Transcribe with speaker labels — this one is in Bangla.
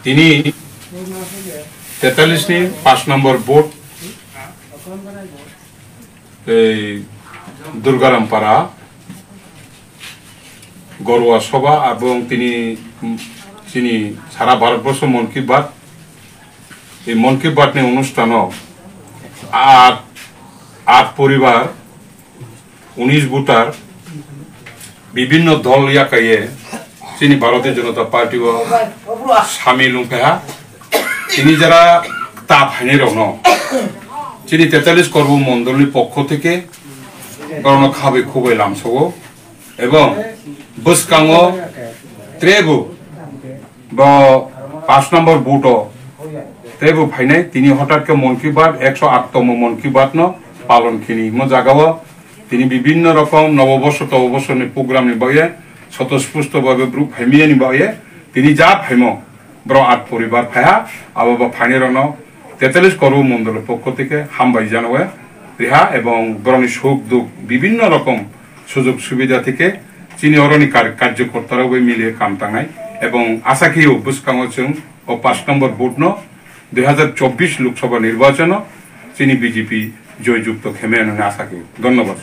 Speaker 1: তিনি 43টি 5 নম্বর ভোট এই দুর্গারামপাড়া গড়ুয়া সভা এবং তিনি সারা ভারতবর্ষ মন কি বাত এই মন কি বাত নিয়ে অনুষ্ঠান আট পরিবার 19 ভোটার বিভিন্ন দল ইয়াকাইয়ে তিনি ভারতীয় জনতা পার্টি ও সামিল উনকাহা তিনি যারা তা ভাইনে রন তিনি 43 কর্ম মন্ডলীর পক্ষ থেকে গণনা খাবে খুবই লামসগ এবং বসকাঙ্গ ত্রেবু বা 5 নম্বর বুট ত্রেবু ভাইনে তিনি হঠাৎ মন কি বাত 108তম মন কি বাত পালন খিনি জাগাও তিনি বিভিন্ন রকম নববর্ষ তববর্ষের প্রোগ্রাম নিবাইয়ে স্বতঃস্ফূর্তভাবে গ্রুপ ভাইমিয়ে নিবাইয়ে তিনি যা ভাইম ব্র 8 পরিবার ভাইয়া আবার ফাইনে রন 43 কর্ম মন্ডলের পক্ষ থেকে হামবাই জানাওয়া রেহা এবং বরণী সুখ দুঃখ বিভিন্ন রকম সুযোগ সুবিধা থেকে চিনি অরণী কার্যকর্তারাও মিলিয়ে কাম টাঙায় এবং আশা খেয়েও বুসকাঙচং ও 5 নম্বর ভোট 2024 লোকসভা নির্বাচন চিনি বিজেপি জয়যুক্ত খেমে আশা খেয়ে ধন্যবাদ।